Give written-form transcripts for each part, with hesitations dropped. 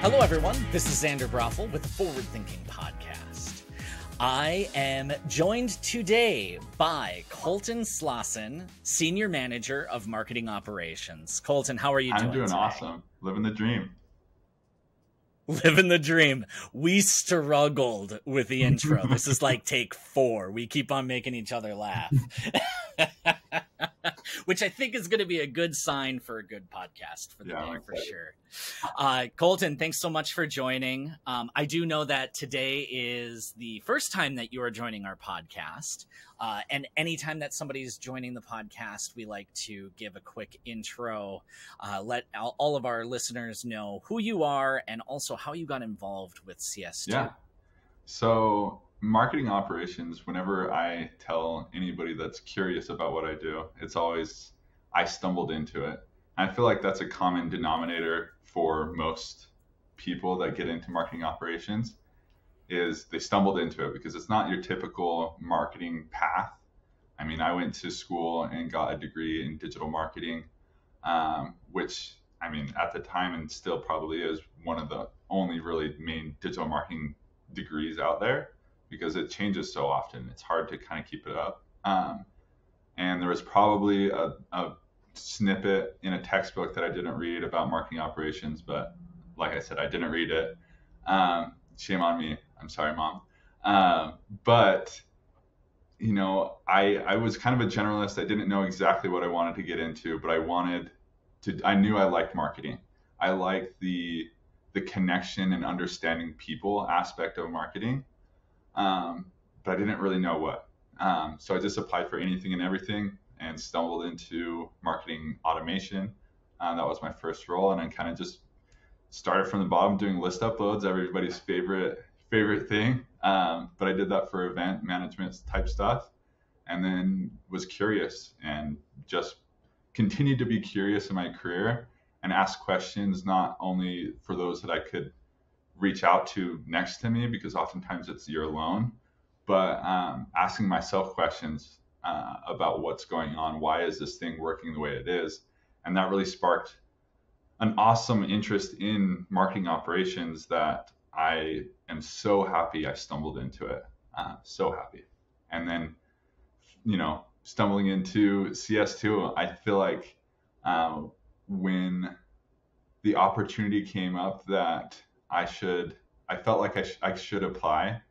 Hello, everyone. This is Xander Broffel with the Forward Thinking Podcast. I am joined today by Colton Slauson, Senior Manager of Marketing Operations. Colton, how are you doing? I'm doing today? awesome. Living the dream. Living the dream. We struggled with the intro. This is like take 4. We keep on making each other laugh. Which I think is going to be a good sign for a good podcast for the day, for sure. Colton, thanks so much for joining. I do know that today is the first time that you are joining our podcast. And anytime that somebody's joining the podcast, we like to give a quick intro, let all of our listeners know who you are and also how you got involved with CS2. Yeah. So marketing operations, whenever I tell anybody that's curious about what I do, it's always I stumbled into it. And I feel like that's a common denominator for most people that get into marketing operations is they stumbled into it because it's not your typical marketing path. I mean, I went to school and got a degree in digital marketing, which, I mean, at the time and still probably is one of the only really main digital marketing degrees out there because it changes so often. It's hard to kind of keep it up. And there was probably a snippet in a textbook that I didn't read about marketing operations, but like I said, I didn't read it. Shame on me. I'm sorry, Mom. But, you know, I was kind of a generalist. I didn't know exactly what I wanted to get into, but I knew I liked marketing. I liked the connection and understanding people aspect of marketing. But I didn't really know what. So I just applied for anything and everything and stumbled into marketing automation. That was my first role. And I kind of just started from the bottom doing list uploads, everybody's favorite thing. But I did that for event management type stuff and then was curious and just continued to be curious in my career and ask questions, not only for those that I could reach out to next to me, because oftentimes you're alone, but asking myself questions about what's going on. Why is this thing working the way it is? And that really sparked an awesome interest in marketing operations that I am so happy I stumbled into it. So happy. And then, you know, stumbling into CS2, I feel like when the opportunity came up that I felt like I should apply.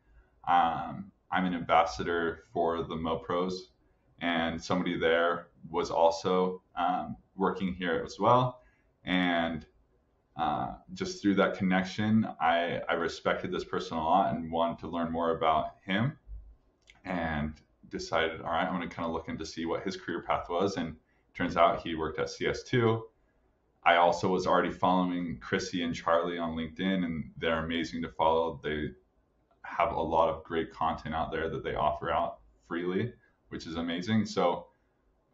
I'm an ambassador for the MoPros, and somebody there was also working here as well. And just through that connection, I respected this person a lot and wanted to learn more about him and decided, all right, I'm going to kind of look into see what his career path was. And turns out he worked at CS2. I also was already following Chrissy and Charlie on LinkedIn, and they're amazing to follow. They have a lot of great content out there that they offer out freely, which is amazing. So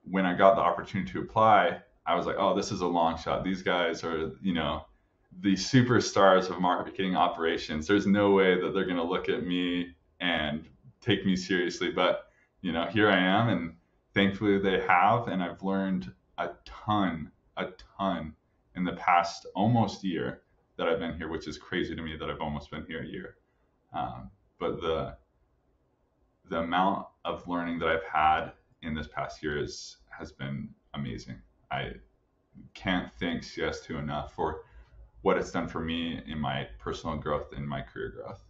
when I got the opportunity to apply, I was like, oh, this is a long shot. These guys are, you know, the superstars of marketing operations. There's no way that they're going to look at me and take me seriously. But, you know, here I am, and thankfully they have. And I've learned a ton in the past almost year that I've been here, which is crazy to me that I've almost been here a year. But the amount of learning that I've had in this past year has been amazing. I can't thank CS2 enough for what it's done for me in my personal growth and my career growth.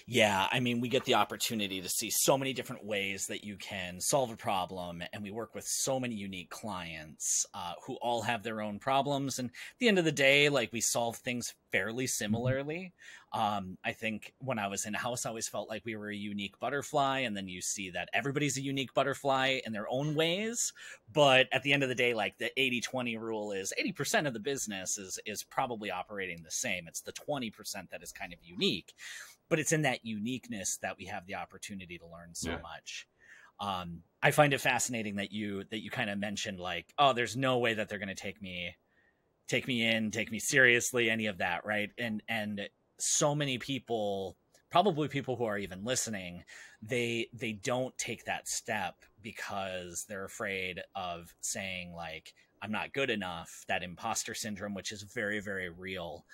Yeah, I mean, we get the opportunity to see so many different ways that you can solve a problem, and we work with so many unique clients who all have their own problems. And at the end of the day, like, we solve things fairly similarly. I think when I was in-house, I always felt like we were a unique butterfly, and then you see that everybody's a unique butterfly in their own ways. But at the end of the day, like, the 80-20 rule is 80% of the business is probably operating the same. It's the 20% that is kind of unique. But it's in that uniqueness that we have the opportunity to learn so much. I find it fascinating that you kind of mentioned, like, oh, there's no way that they're going to take me seriously, any of that, right? And so many people probably people who are even listening, they don't take that step because they're afraid of saying like, I'm not good enough, that imposter syndrome, which is very, very real.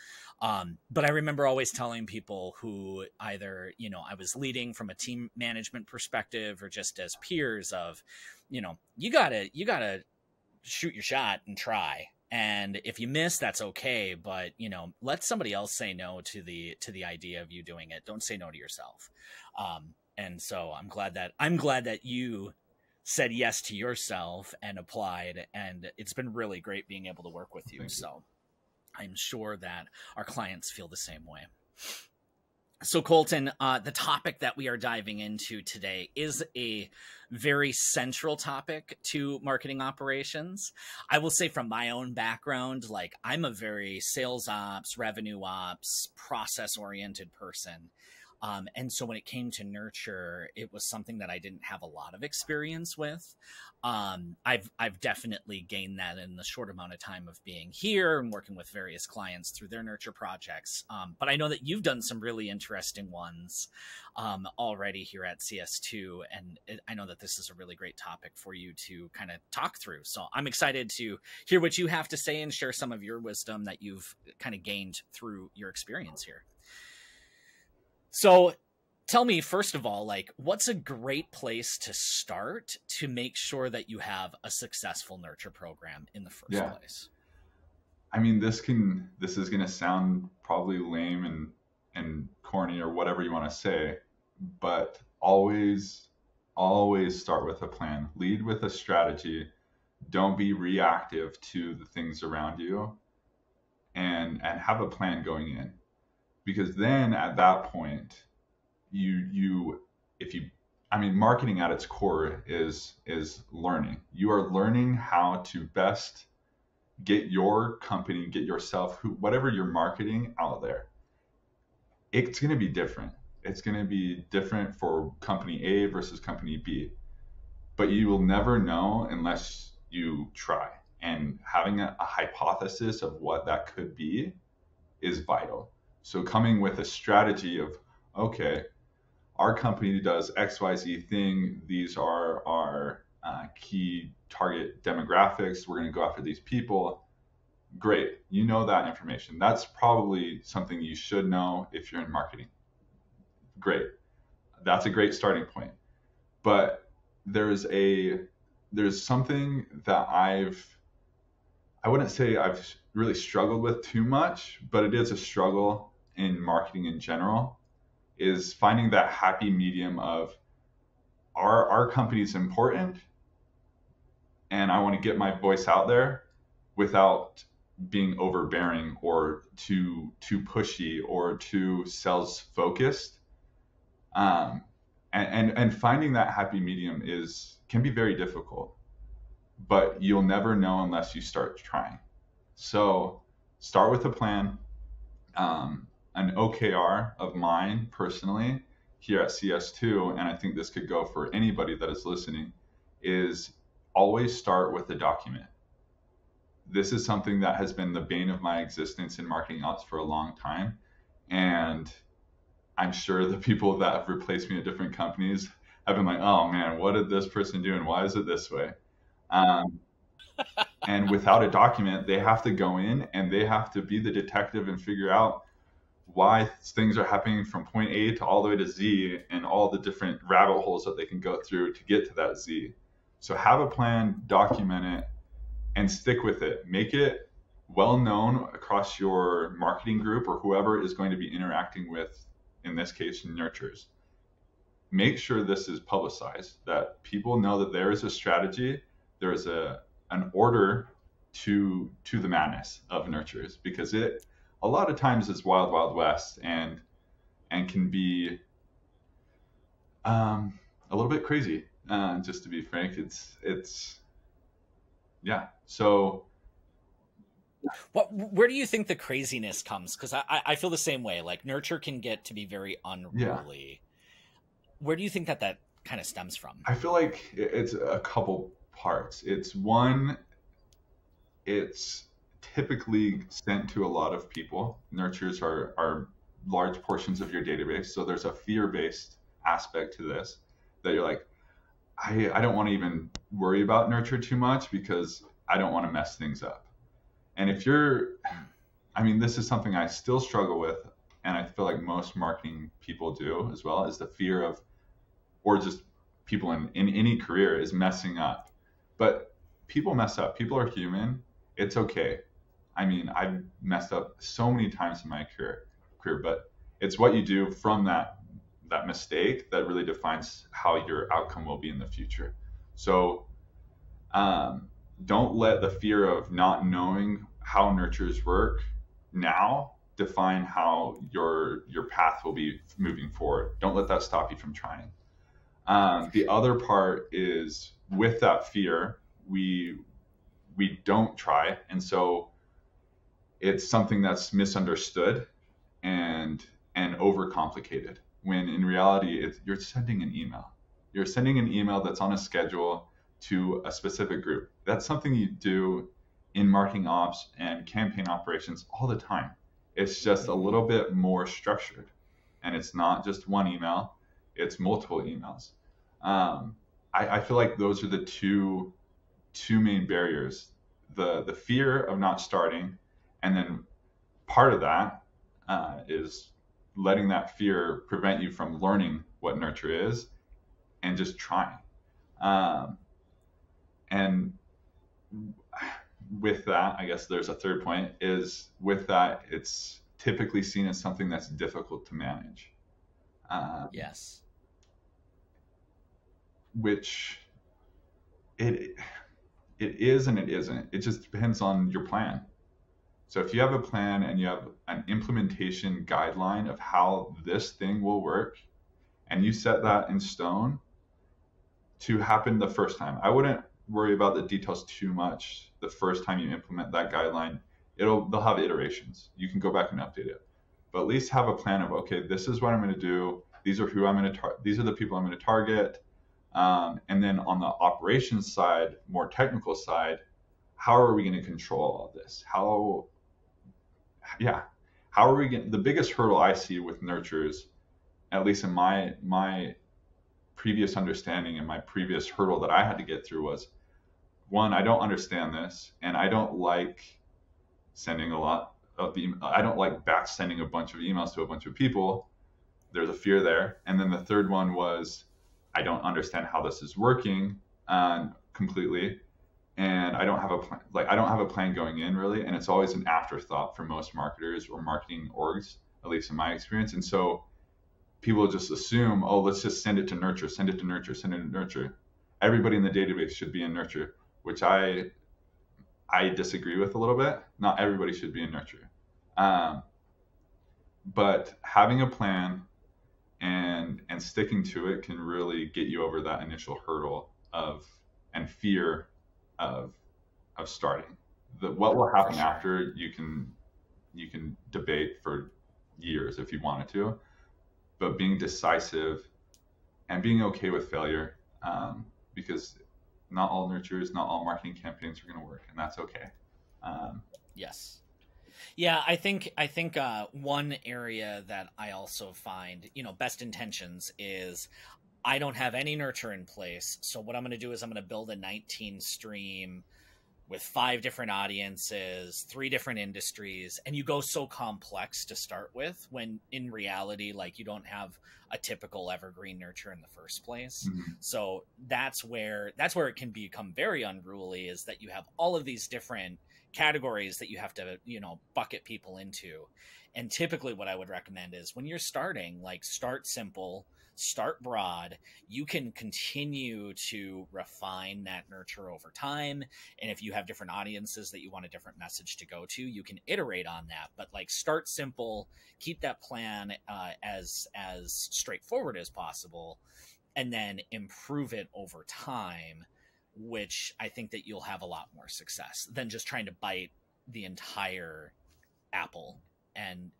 But I remember always telling people who either, I was leading from a team management perspective or just as peers of, you gotta shoot your shot and try. And if you miss, that's okay. But let somebody else say no to the idea of you doing it. Don't say no to yourself. And so I'm glad that you said yes to yourself and applied. And it's been really great being able to work with you. Thank you. So I'm sure that our clients feel the same way. So Colton, the topic that we are diving into today is a very central topic to marketing operations. I will say from my own background, like I'm a very sales ops, revenue ops, process oriented person. And so when it came to nurture, it was something that I didn't have a lot of experience with. I've definitely gained that in the short amount of time of being here and working with various clients through their nurture projects. But I know that you've done some really interesting ones already here at CS2, and I know that this is a really great topic for you to kind of talk through. So I'm excited to hear what you have to say and share some of your wisdom that you've kind of gained through your experience here. So tell me, first of all, like, what's a great place to start to make sure that you have a successful nurture program in the first place? I mean, this is going to sound probably lame and corny or whatever you want to say, but always start with a plan. Lead with a strategy. Don't be reactive to the things around you, and have a plan going in. Because then at that point, marketing at its core is learning. You are learning how to best get your company, get yourself, whatever you're marketing out there. It's going to be different. It's going to be different for company A versus company B, but you will never know unless you try. And having a hypothesis of what that could be is vital. So coming with a strategy of, okay, our company does XYZ thing. These are our key target demographics. We're going to go after these people. Great. You know that information. That's probably something you should know if you're in marketing. Great. That's a great starting point. But there's something that I wouldn't say I've really struggled with too much, but it is a struggle in marketing in general, is finding that happy medium of our company is important and I want to get my voice out there without being overbearing or too pushy or too sales focused. And finding that happy medium can be very difficult, but you'll never know unless you start trying. So start with a plan. An OKR of mine personally here at CS2, and I think this could go for anybody that is listening, is always start with a document. This is something that has been the bane of my existence in marketing ops for a long time. And I'm sure the people that have replaced me at different companies have been like, oh man, what did this person do and why is it this way? And without a document, they have to go in and they have to be the detective and figure out why things are happening from point A to all the way to Z and all the different rabbit holes that they can go through to get to that Z. So have a plan, document it, and stick with it. Make it well known across your marketing group or whoever is going to be interacting with, in this case, nurtures. Make sure this is publicized, that people know that there is a strategy, there is an order to the madness of nurtures, because it a lot of times is wild west and can be a little bit crazy. Just to be frank, it's yeah. So where do you think the craziness comes? Because I feel the same way. Like nurture can get to be very unruly. Where do you think that kind of stems from? I feel like it's a couple parts. It's one, it's typically sent to a lot of people. Nurtures are large portions of your database. So there's a fear-based aspect to this that you're like, I don't want to even worry about nurture too much because I don't want to mess things up. And if you're, I mean, this is something I still struggle with, and I feel like most marketing people do as well, is the fear of, or just people in any career, is messing up. But people mess up. People are human. It's okay. I mean, I've messed up so many times in my career, but it's what you do from that mistake that really defines how your outcome will be in the future. So don't let the fear of not knowing how nurtures work now define how your path will be moving forward. Don't let that stop you from trying. The other part is, with that fear, we don't try, and so it's something that's misunderstood and overcomplicated. When in reality, you're sending an email. You're sending an email that's on a schedule to a specific group. That's something you do in marketing ops and campaign operations all the time. It's just a little bit more structured, and it's not just one email; it's multiple emails. I feel like those are the two main barriers: the fear of not starting, and then part of that is letting that fear prevent you from learning what nurture is and just trying. And with that, I guess there's a third point, is with that, it's typically seen as something that's difficult to manage. Yes. Which it is and it isn't. It just depends on your plan. So if you have a plan and you have an implementation guideline of how this thing will work, and you set that in stone to happen the first time, I wouldn't worry about the details too much the first time you implement that guideline. They'll have iterations. You can go back and update it, but at least have a plan of, okay, this is what I'm going to do. These are who I'm going to these are the people I'm going to target. And then on the operations side, more technical side, how are we going to control all this? How are we getting, the biggest hurdle I see with nurtures, at least in my previous understanding and my previous hurdle that I had to get through, was, one, I don't understand this, and I don't like sending a lot of I don't like batch sending a bunch of emails to a bunch of people. There's a fear there. And then the third one was, I don't understand how this is working completely, and I don't have a plan. Like, I don't have a plan going in, really, and it's always an afterthought for most marketers or marketing orgs, at least in my experience. And so people just assume, oh, let's just send it to nurture, send it to nurture, send it to nurture. Everybody in the database should be in nurture, which I disagree with a little bit. Not everybody should be in nurture, but having a plan and sticking to it can really get you over that initial hurdle and fear of starting. What will happen after, you can debate for years if you wanted to, but being decisive and being okay with failure, because not all nurtures, not all marketing campaigns are going to work, and that's okay. Yes. Yeah, I think one area that I also find, best intentions is, I don't have any nurture in place. So what I'm going to do is I'm going to build a 19 stream with 5 different audiences, 3 different industries, and you go so complex to start with, when in reality, like, you don't have a typical evergreen nurture in the first place. Mm-hmm. So that's where it can become very unruly, is that you have all of these different categories that you have to, bucket people into. And typically what I would recommend is, when you're starting, like, start simple, start broad. You can continue to refine that nurture over time. And if you have different audiences that you want a different message to go to, you can iterate on that. But, like, start simple, keep that plan as straightforward as possible, and then improve it over time, which I think that you'll have a lot more success than just trying to bite the entire apple and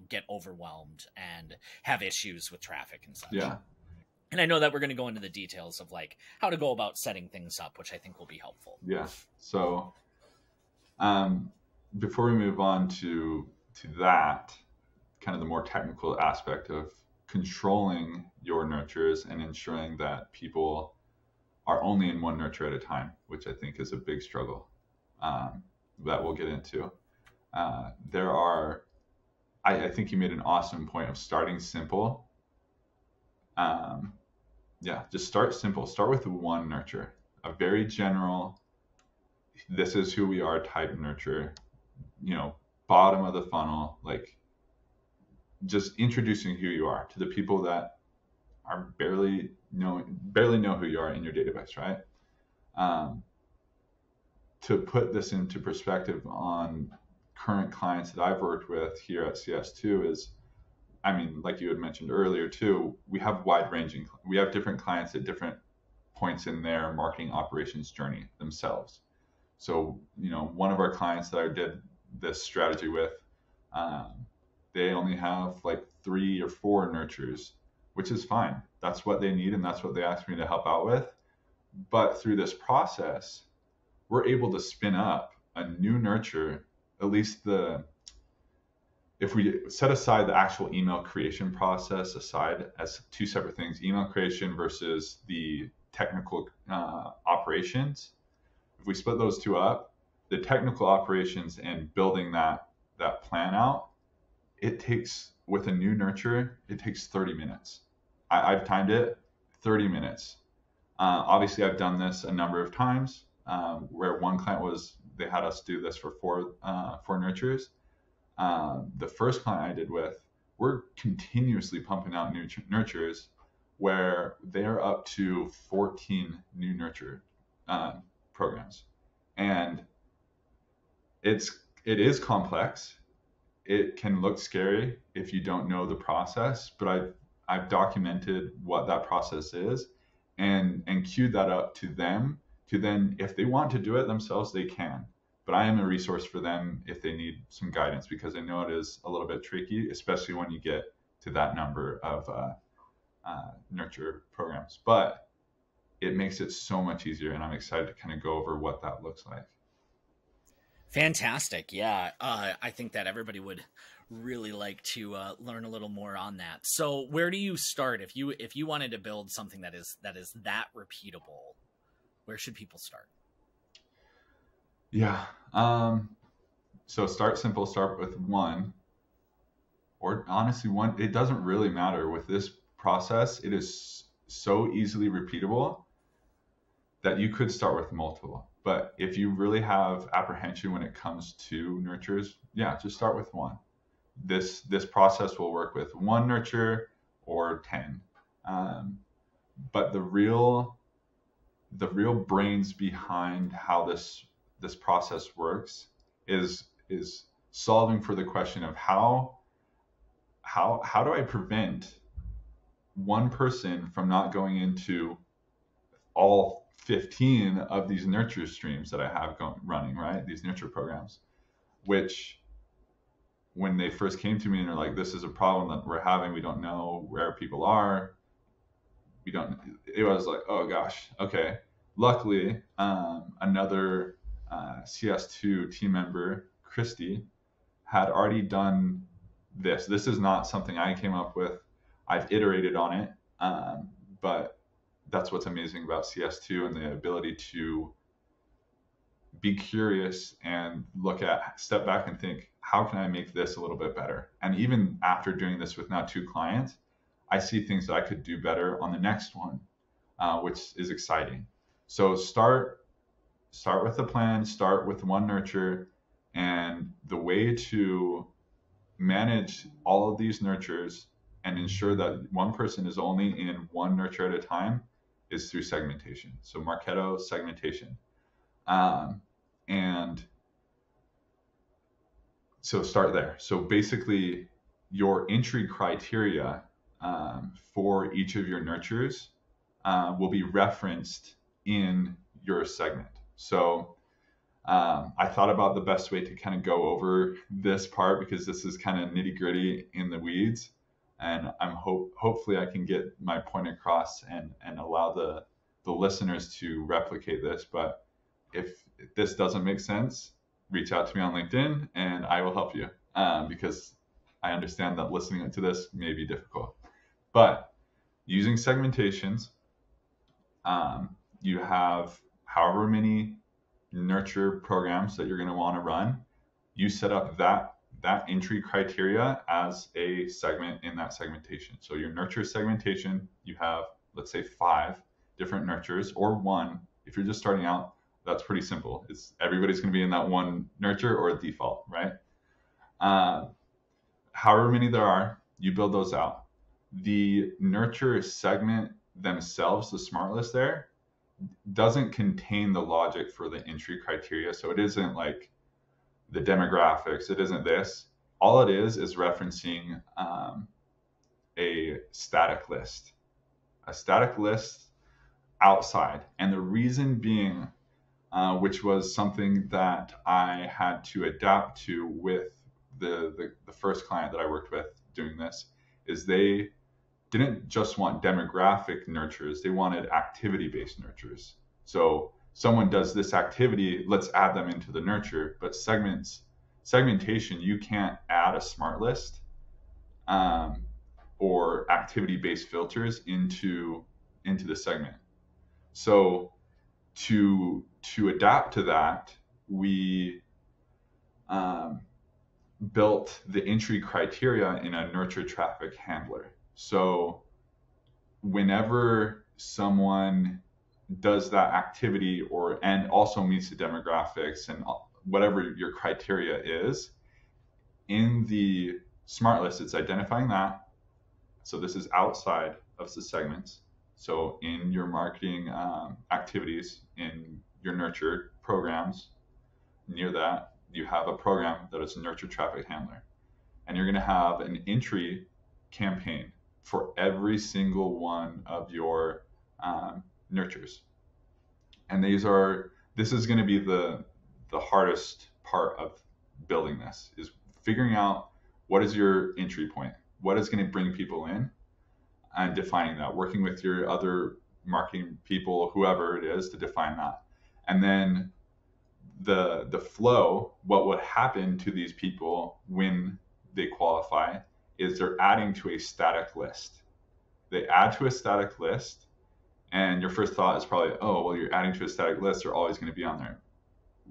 get overwhelmed and have issues with traffic and such. Yeah. And I know that we're going to go into the details of, like, how to go about setting things up, which I think will be helpful. Yeah. So before we move on to that, kind of the more technical aspect of controlling your nurtures and ensuring that people are only in one nurture at a time, which I think is a big struggle that we'll get into. I think you made an awesome point of starting simple. Just start simple. Start with one nurture, a very general, this is who we are type nurture, bottom of the funnel, like just introducing who you are to the people that are barely know who you are in your database, right? To put this into perspective on current clients that I've worked with here at CS2 is, like you had mentioned earlier too, we have different clients at different points in their marketing operations journey themselves. So, one of our clients that I did this strategy with, they only have like 3 or 4 nurtures, which is fine. That's what they need, and that's what they asked me to help out with. But through this process, we're able to spin up a new nurture, at least if we set aside the actual email creation process aside as 2 separate things, email creation versus the technical operations. If we split those 2 up, the technical operations and building that plan out, it takes, with a new nurture, it takes 30 minutes. I've timed it 30 minutes. Obviously, I've done this a number of times where one client they had us do this for 4 nurtures. The first client I did with, we're continuously pumping out new nurtures where they're up to 14 new nurture programs. And it is complex. It can look scary if you don't know the process, but I've documented what that process is and queued that up to them to then, if they want to do it themselves, they can. But I am a resource for them if they need some guidance, because I know it is a little bit tricky, especially when you get to that number of nurture programs. But it makes it so much easier, and I'm excited to kind of go over what that looks like. Fantastic. Yeah. I think that everybody would really like to learn a little more on that. So where do you start if you wanted to build something that is that repeatable? Where should people start? Yeah. So start simple, start with 1, or honestly 1. It doesn't really matter with this process. It is so easily repeatable that you could start with multiple. But if you really have apprehension when it comes to nurtures, just start with 1. This process will work with 1 nurture or 10. But the real brains behind how this process works is solving for the question of how do I prevent one person from not going into all 15 of these nurture streams that I have running, right? These nurture programs, which when they first came to me and they're like, this is a problem that we're having, we don't know where people are. It was like, oh gosh, okay. Luckily, another CS2 team member, Christy, had already done this. This is not something I came up with. I've iterated on it, but that's what's amazing about CS2 and the ability to be curious and step back and think, how can I make this a little bit better? And even after doing this with now 2 clients, I see things that I could do better on the next one, which is exciting. So start with the plan, start with 1 nurture, and the way to manage all of these nurtures and ensure that one person is only in 1 nurture at a time is through segmentation. So Marketo segmentation. And so start there. So basically your entry criteria for each of your nurtures will be referenced in your segment. So I thought about the best way to kind of go over this part, because this is kind of nitty gritty in the weeds, and hopefully I can get my point across and allow the listeners to replicate this. But if this doesn't make sense, reach out to me on LinkedIn and I will help you, because I understand that listening to this may be difficult, but using segmentations, you have however many nurture programs that you're going to want to run. You set up that entry criteria as a segment in that segmentation. So your nurture segmentation, you have, let's say, 5 different nurtures, or 1. If you're just starting out, that's pretty simple. It's everybody's going to be in that one nurture or a default, right? However many there are, you build those out. The nurture segment themselves, the smart list there, doesn't contain the logic for the entry criteria. So it isn't like the demographics, it isn't this. All it is referencing a static list outside. And the reason being, which was something that I had to adapt to with the first client that I worked with doing this, is they didn't just want demographic nurtures, they wanted activity-based nurtures. So someone does this activity, let's add them into the nurture. But segmentation, you can't add a smart list or activity-based filters into the segment. So to adapt to that, we built the entry criteria in a nurture traffic handler. So whenever someone does that activity and also meets the demographics and whatever your criteria is, in the smart list, it's identifying that. So this is outside of the segments. So in your marketing activities, in your nurture programs, near that, you have a program that is a nurture traffic handler. And you're going to have an entry campaign for every single one of your nurtures. And this is going to be the hardest part of building this, is figuring out what is your entry point, what is going to bring people in, and defining that, working with your other marketing people, whoever it is, to define that. And then the flow, what would happen to these people when they qualify, is they're adding to a static list. They add to a static list, and your first thought is probably, oh, well, you're adding to a static list, they're always going to be on there.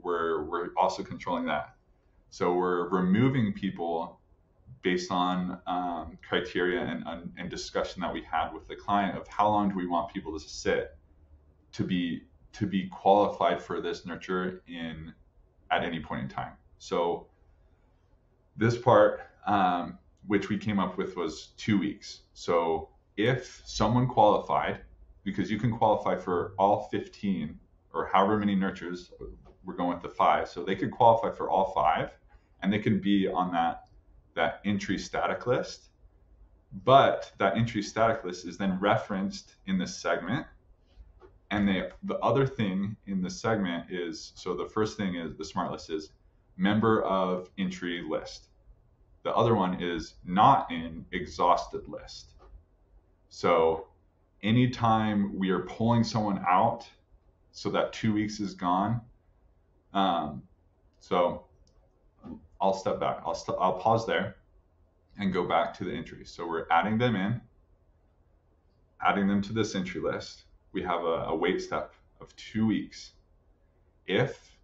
We're also controlling that. So we're removing people based on criteria and discussion that we had with the client of how long do we want people to sit to be qualified for this nurture at any point in time. So this part, which we came up with, was 2 weeks. So if someone qualified, because you can qualify for all 15 or however many nurtures, we're going with the 5, so they could qualify for all 5, and they can be on that entry static list. But that entry static list is then referenced in the segment. And the other thing in the segment is, so the first thing is the smart list is member of entry list. The other one is not in exhausted list. So anytime we are pulling someone out, so that 2 weeks is gone. So I'll step back. I'll pause there and go back to the entries. So we're adding them to this entry list. We have a wait step of 2 weeks. If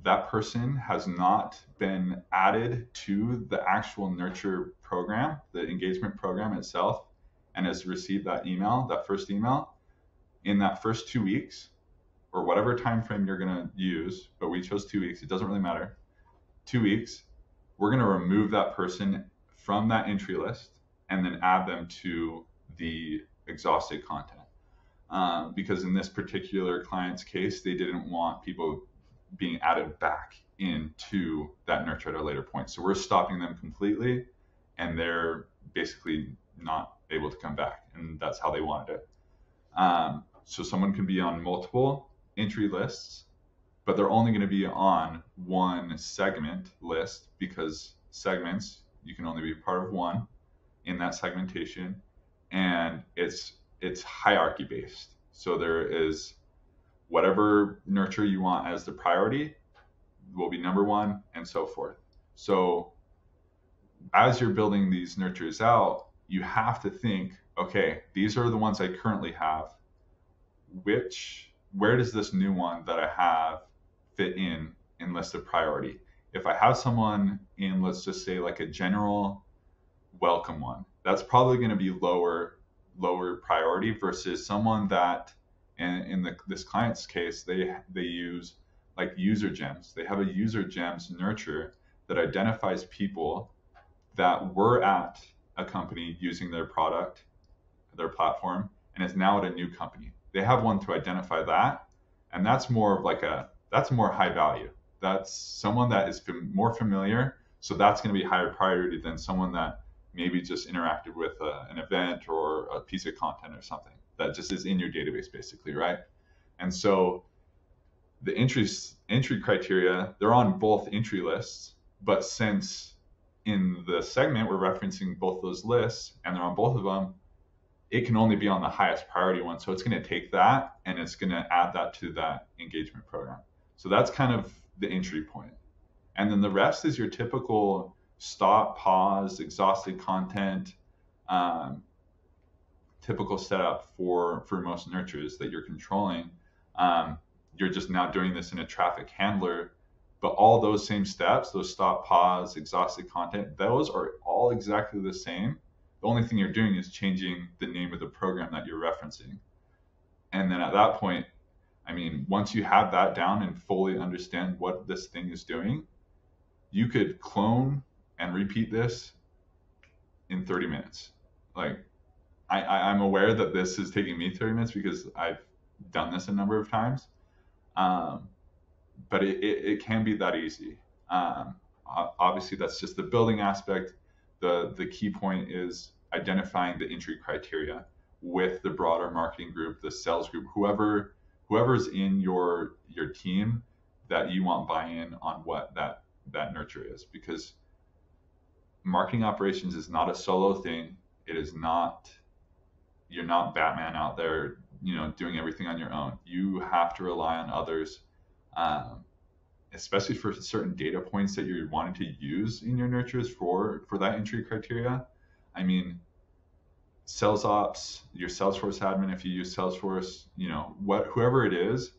that person has not been added to the actual nurture program, the engagement program itself, and has received that first email, in that first 2 weeks, or whatever time frame you're going to use, but we chose 2 weeks, it doesn't really matter, 2 weeks, we're going to remove that person from that entry list and then add them to the exhausted content. Because in this particular client's case, they didn't want people being added back into that nurture at a later point. So we're stopping them completely, and they're basically not able to come back, and that's how they wanted it. So someone can be on multiple entry lists, but they're only going to be on one segment list, because segments, you can only be part of one in that segmentation, and it's hierarchy based. So there is whatever nurture you want as the priority will be number one, and so forth. So as you're building these nurtures out, you have to think, okay, these are the ones I currently have. Where does this new one that I have fit in list of priority? If I have someone in, let's just say, like a general welcome one, that's probably going to be lower priority versus someone that, this client's case, they use like user gems. They have a user gems nurture that identifies people that were at a company using their product, their platform, and is now at a new company. They have one to identify that, and that's more of like that's more high value. That's someone that is more familiar, so that's going to be higher priority than someone that maybe just interacted with an event or a piece of content or something that just is in your database, basically, right? And so the entry criteria, they're on both entry lists, but since in the segment we're referencing both those lists and they're on both of them, it can only be on the highest priority one. So it's going to take that and it's going to add that to that engagement program. So that's kind of the entry point. And then the rest is your typical stop, pause, exhausted content, typical setup for most nurtures that you're controlling. You're just now doing this in a traffic handler, but all those same steps, those stop, pause, exhausted content, those are all exactly the same. The only thing you're doing is changing the name of the program that you're referencing. And then at that point, I mean, once you have that down and fully understand what this thing is doing, you could clone and repeat this in 30 minutes. Like, I'm aware that this is taking me 30 minutes because I've done this a number of times. But it can be that easy. Obviously, that's just the building aspect. The key point is identifying the entry criteria with the broader marketing group, the sales group, whoever's in your team that you want buy-in on what that nurture is. Because marketing operations is not a solo thing. It is not, you're not Batman out there, doing everything on your own. You have to rely on others, especially for certain data points that you're wanting to use in your nurtures for that entry criteria. I mean, sales ops, your Salesforce admin, if you use Salesforce, whoever it is,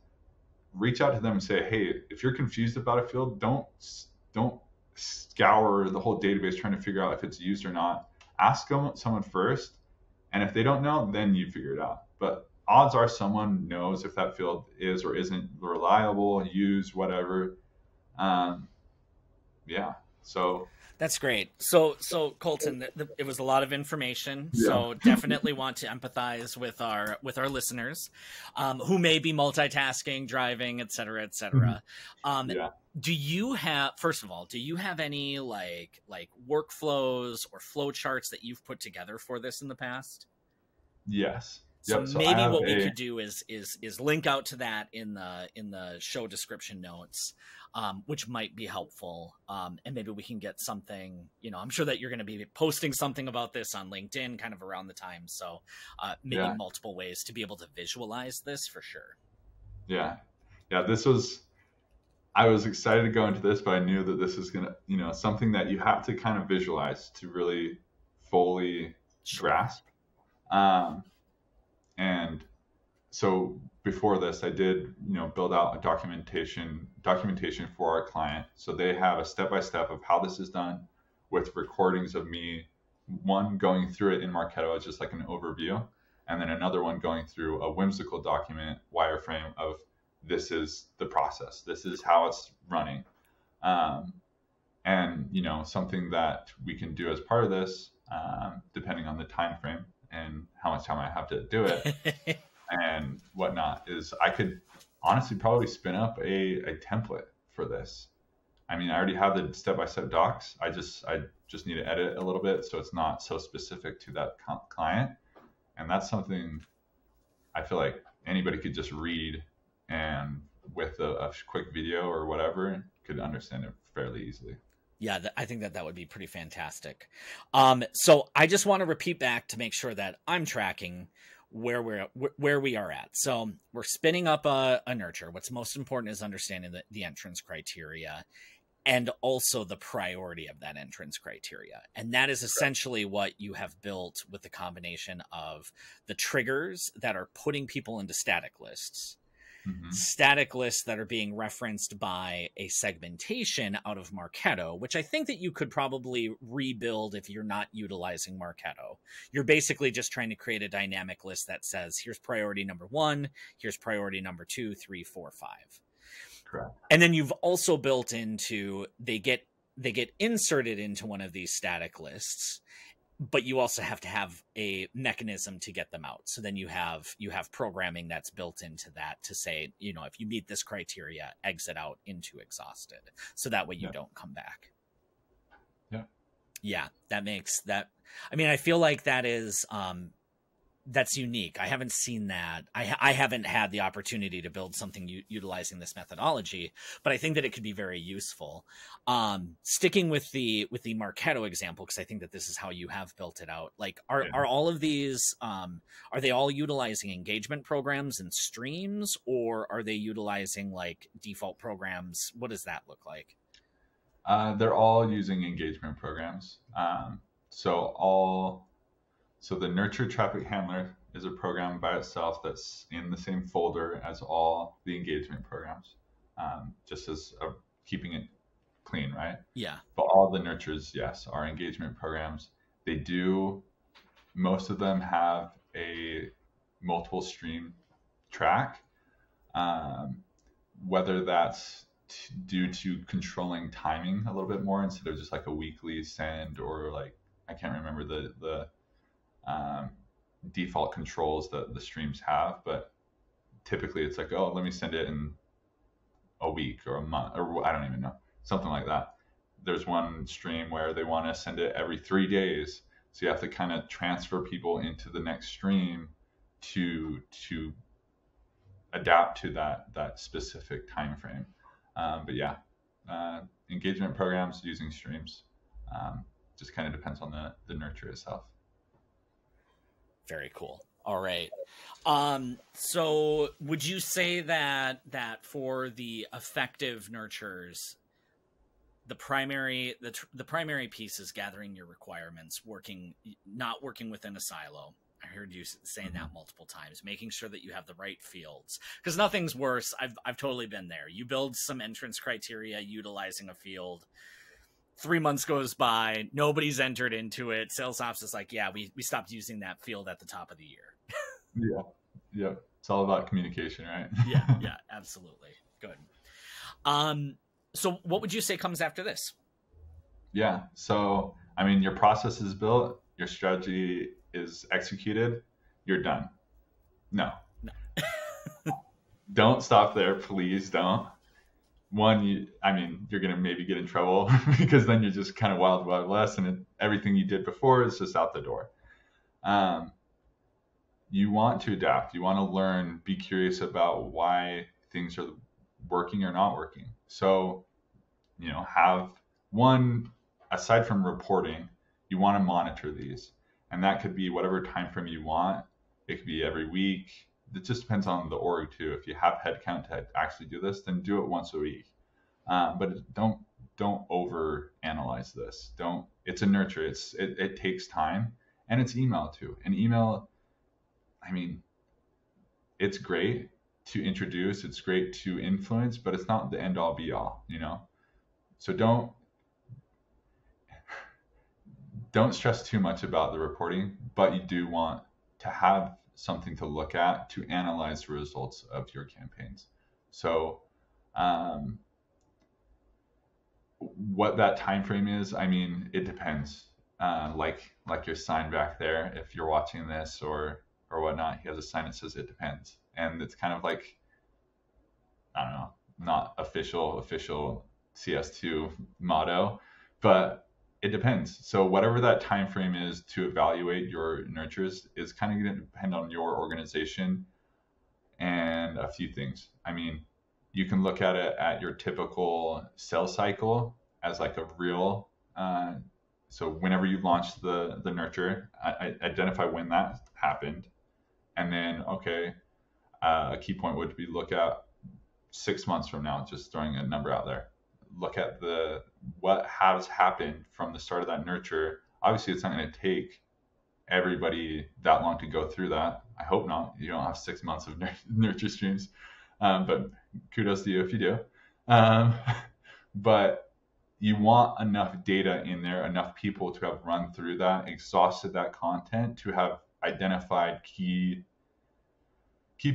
reach out to them and say, hey, if you're confused about a field, don't scour the whole database trying to figure out if it's used or not. Ask someone first, and if they don't know, then you figure it out. But odds are someone knows if that field is or isn't reliable, used, whatever. Yeah. So that's great. So Colton, it was a lot of information. Yeah. So definitely want to empathize with our listeners, who may be multitasking, driving, et cetera, et cetera. Yeah. Do you have, first of all, do you have any like workflows or flow charts that you've put together for this in the past? Yes. So Yep. maybe what we could do is link out to that in the show description notes, which might be helpful. And maybe we can get something, I'm sure that you're going to be posting something about this on LinkedIn kind of around the time. So maybe multiple ways to be able to visualize this for sure. Yeah. Yeah. I was excited to go into this, but I knew that this is going to, something that you have to kind of visualize to really fully grasp. And so before this, I did, build out a documentation for our client. So they have a step-by-step of how this is done with recordings of me, one going through it in Marketo as just like an overview, and then another one going through a whimsical document wireframe of this is the process. This is how it's running. And, something that we can do as part of this, depending on the time frame and how much time I have to do it and whatnot, is I could honestly probably spin up a template for this. I mean, I already have the step-by-step docs. I just need to edit a little bit so it's not so specific to that client. And that's something I feel like anybody could just read, and with a quick video or whatever, could understand it fairly easily. Yeah, I think that would be pretty fantastic. So I just want to repeat back to make sure that I'm tracking where we are at. So we're spinning up a nurture. What's most important is understanding the entrance criteria. and also the priority of that entrance criteria. And that is essentially what you have built with the combination of the triggers that are putting people into static lists that are being referenced by a segmentation out of Marketo, which I think that you could probably rebuild if you're not utilizing Marketo. You're basically just trying to create a dynamic list that says, here's priority number 1, here's priority number 2, 3, 4, 5. Correct. And then you've also built into, they get inserted into one of these static lists, but you also have to have a mechanism to get them out. So then you have programming that's built into that to say, if you meet this criteria, exit out into exhausted. So that way you don't come back. Yeah. Yeah. That makes that. I mean, I feel like that is, that's unique. I haven't seen that. I haven't had the opportunity to build something utilizing this methodology, but I think that it could be very useful. Sticking with the Marketo example, because I think that this is how you have built it out. Like, are all of these, are they all utilizing engagement programs and streams, or are they utilizing like default programs? What does that look like? They're all using engagement programs. So the Nurture Traffic Handler is a program by itself that's in the same folder as all the engagement programs, just as keeping it clean, right? Yeah. But all the nurtures, yes, are engagement programs. Most of them have a multiple stream track, whether that's due to controlling timing a little bit more instead of just like a weekly send, or like, I can't remember the default controls that the streams have, but typically it's like, oh, let me send it in a week or a month, or I don't even know, something like that. There's one stream where they want to send it every 3 days, so you have to kind of transfer people into the next stream to adapt to that specific time frame. But yeah, engagement programs using streams, just kind of depends on the nurture itself. Very cool. All right. So would you say that for the effective nurtures, the primary piece is gathering your requirements, not working within a silo? I heard you saying that multiple times, making sure that you have the right fields, because nothing's worse. I've totally been there. You build some entrance criteria utilizing a field. 3 months goes by, nobody's entered into it. Sales ops is like, yeah, we stopped using that field at the top of the year. Yeah. It's all about communication, right? Yeah, absolutely. Good. So what would you say comes after this? Yeah. So, I mean, your process is built, your strategy is executed, you're done. No. Don't stop there. Please don't. One, you're going to maybe get in trouble because then you're just kind of wild west, and everything you did before is just out the door. You want to adapt. You want to learn, be curious about why things are working or not working. So, have one, aside from reporting, you want to monitor these. And that could be whatever time frame you want. It could be every week. It just depends on the org too. If you have headcount to actually do this, then do it once a week. But don't over analyze this. It's a nurture. It takes time, and it's email too. And email, it's great to introduce, it's great to influence, but it's not the end all be all, So don't stress too much about the reporting, but you do want to have something to look at to analyze the results of your campaigns. So what that time frame is, it depends. Like your sign back there, if you're watching this or whatnot, he has a sign that says it depends. And it's kind of like, I don't know, not official CS2 motto, but it depends. So whatever that time frame is to evaluate your nurtures is kind of going to depend on your organization and a few things. You can look at it at your typical sales cycle as like a real. So whenever you launch the nurture, identify when that happened, and then a key point would be look at 6 months from now, just throwing a number out there. look at what has happened from the start of that nurture. Obviously, it's not going to take everybody that long to go through that. I hope not. You don't have 6 months of nurture streams, but kudos to you if you do. But you want enough data in there, enough people to have run through that, exhausted that content, to have identified key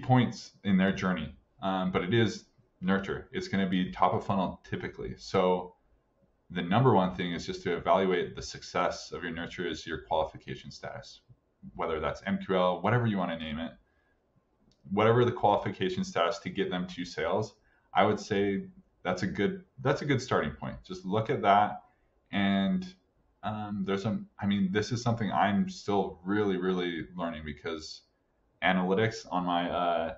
points in their journey. But it is nurture. It's going to be top of funnel typically. So the number one thing is just to evaluate the success of your nurture is your qualification status, whether that's MQL, whatever you want to name it, whatever the qualification status to get them to sales. I would say that's a good starting point. Just look at that. And this is something I'm still really, really learning, because analytics on my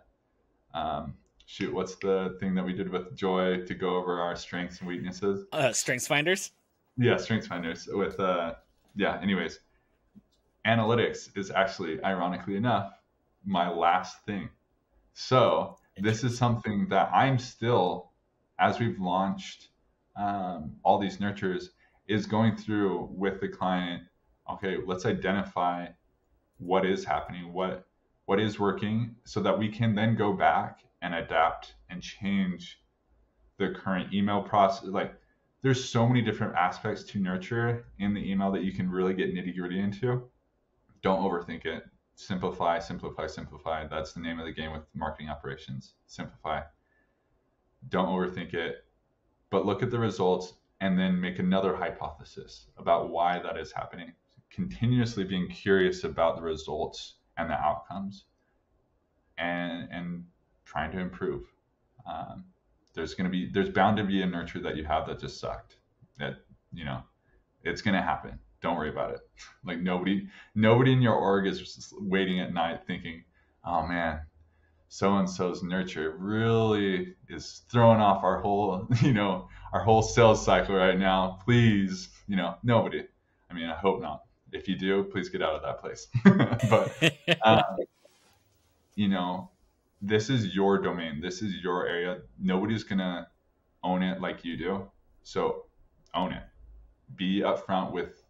what's the thing that we did with Joy to go over our strengths and weaknesses? Strengths finders. Yeah, strengths finders with anyways, analytics is actually, ironically enough, my last thing. So this is something that I'm still, as we've launched all these nurtures, is going through with the client. Okay, let's identify what is happening, what is working, so that we can then go back and adapt and change the current email process. Like, there's so many different aspects to nurture in the email that you can really get nitty gritty into. Don't overthink it. Simplify, simplify, simplify. That's the name of the game with marketing operations. Simplify. Don't overthink it, but look at the results and then make another hypothesis about why that is happening. Continuously being curious about the results and the outcomes, and trying to improve. There's bound to be a nurture that you have that just sucked. That, it's gonna happen. Don't worry about it. Like, nobody in your org is just waiting at night thinking, oh man, so and so's nurture really is throwing off our whole sales cycle right now. Please, nobody. I mean, I hope not. If you do, please get out of that place. But this is your domain. This is your area. Nobody's gonna own it like you do. So own it. Be upfront with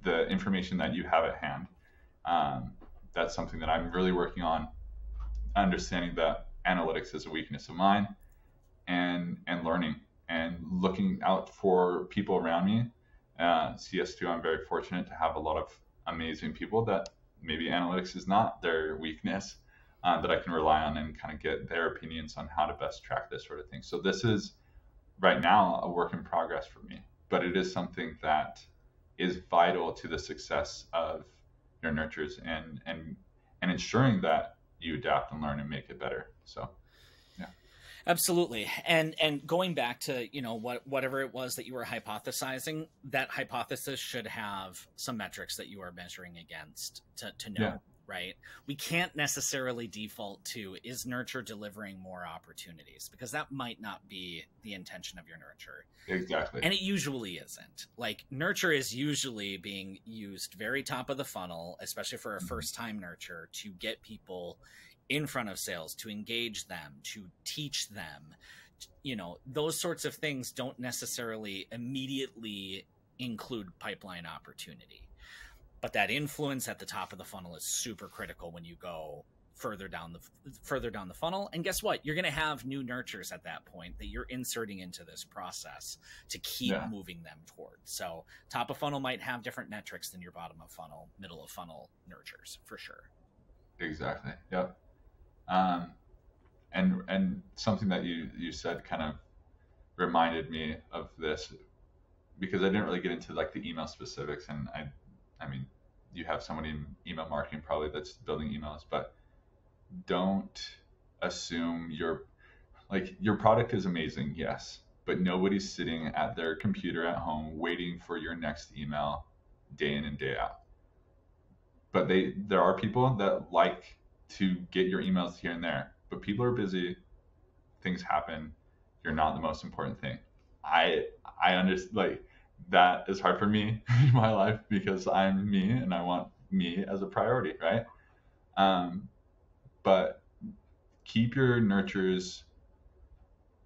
the information that you have at hand. That's something that I'm really working on, understanding that analytics is a weakness of mine, and learning and looking out for people around me. CS2, I'm very fortunate to have a lot of amazing people that maybe analytics is not their weakness, that I can rely on and kind of get their opinions on how to best track this sort of thing. So this is right now a work in progress for me, but it is something that is vital to the success of your nurtures and ensuring that you adapt and learn and make it better. So yeah. Absolutely. And going back to, whatever it was that you were hypothesizing, that hypothesis should have some metrics that you are measuring against to know. Yeah. Right? We can't necessarily default to, is nurture delivering more opportunities? Because that might not be the intention of your nurture. Exactly. And it usually isn't. Like, nurture is usually being used very top of the funnel, especially for a first-time nurture, to get people in front of sales, to engage them, to teach them. Those sorts of things don't necessarily immediately include pipeline opportunity. But that influence at the top of the funnel is super critical when you go further down the funnel. And guess what? You're going to have new nurtures at that point that you're inserting into this process to keep moving them towards. So top of funnel might have different metrics than your bottom of funnel, middle of funnel nurtures, for sure. Exactly. Yep. And something that you said kind of reminded me of this, because I didn't really get into like the email specifics, and I mean, you have somebody in email marketing probably that's building emails, but don't assume your product is amazing, yes, but nobody's sitting at their computer at home waiting for your next email day in and day out. But there are people that like to get your emails here and there, but people are busy, things happen, you're not the most important thing. I understand, that is hard for me in my life because I'm me and I want me as a priority, right? But keep your nurtures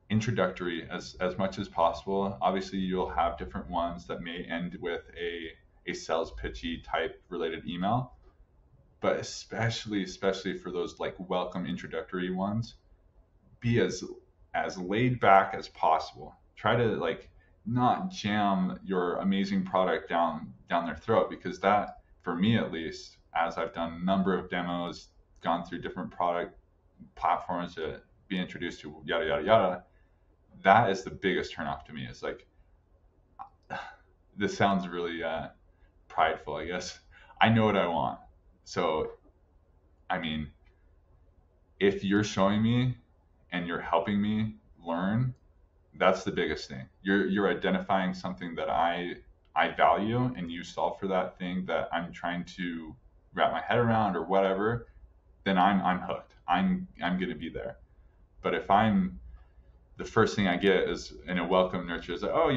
introductory as much as possible. Obviously, you'll have different ones that may end with a sales pitchy type related email, but especially for those like welcome introductory ones, be as laid back as possible. Try to like not jam your amazing product down their throat, because that, for me at least, as I've done a number of demos, gone through different product platforms to be introduced to, yada yada yada, that is the biggest turnoff to me. Is like, this sounds really prideful, I guess. I know what I want. So, I mean, if you're showing me and you're helping me learn, that's the biggest thing. You're identifying something that I value, and you solve for that thing that I'm trying to wrap my head around or whatever, then I'm hooked. I'm gonna be there. But if I'm, the first thing I get is in a welcome nurture is like, oh,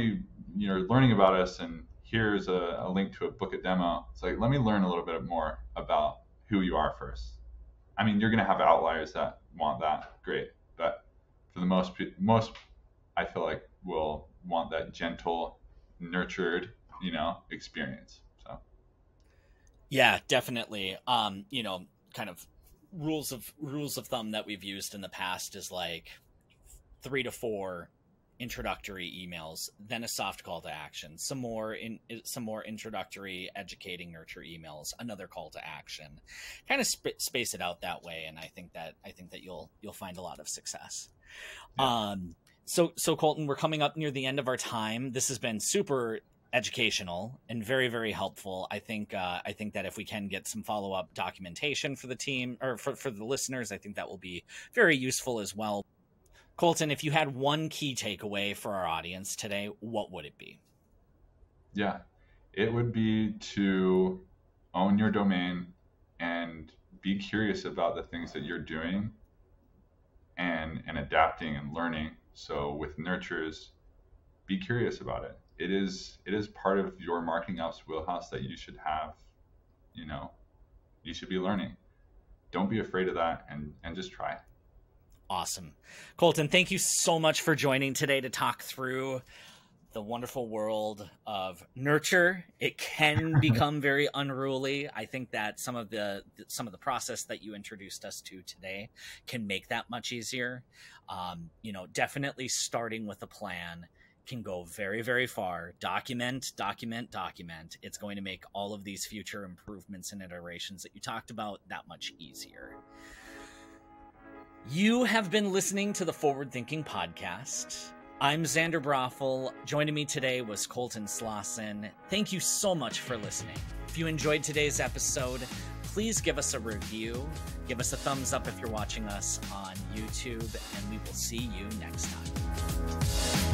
you're learning about us, and here's a link to a book a demo. It's like, let me learn a little bit more about who you are first. I mean, you're gonna have outliers that want that, great, but for the most I feel like will want that gentle, nurtured, experience. So yeah, definitely. Kind of rules of thumb that we've used in the past is like 3 to 4 introductory emails, then a soft call to action, some more introductory, educating, nurture emails, another call to action. Kind of space it out that way, and I think that you'll find a lot of success. Yeah. So Colton, we're coming up near the end of our time. This has been super educational and very, very helpful. I think that if we can get some follow-up documentation for the team, or for the listeners, I think that will be very useful as well. Colton, if you had one key takeaway for our audience today, what would it be? Yeah, it would be to own your domain and be curious about the things that you're doing and adapting and learning. So with nurtures, be curious about it. It is part of your marketing ops wheelhouse that you should have, you should be learning. Don't be afraid of that, and just try. Awesome. Colton, thank you so much for joining today to talk through the wonderful world of nurture. It can become very unruly. I think that some of the process that you introduced us to today can make that much easier. Definitely starting with a plan can go very, very far. Document. It's going to make all of these future improvements and iterations that you talked about that much easier. You have been listening to the Forward Thinking Podcast. I'm Xander Broffel. Joining me today was Colton Slauson. Thank you so much for listening. If you enjoyed today's episode, please give us a review. Give us a thumbs up if you're watching us on YouTube, and we will see you next time.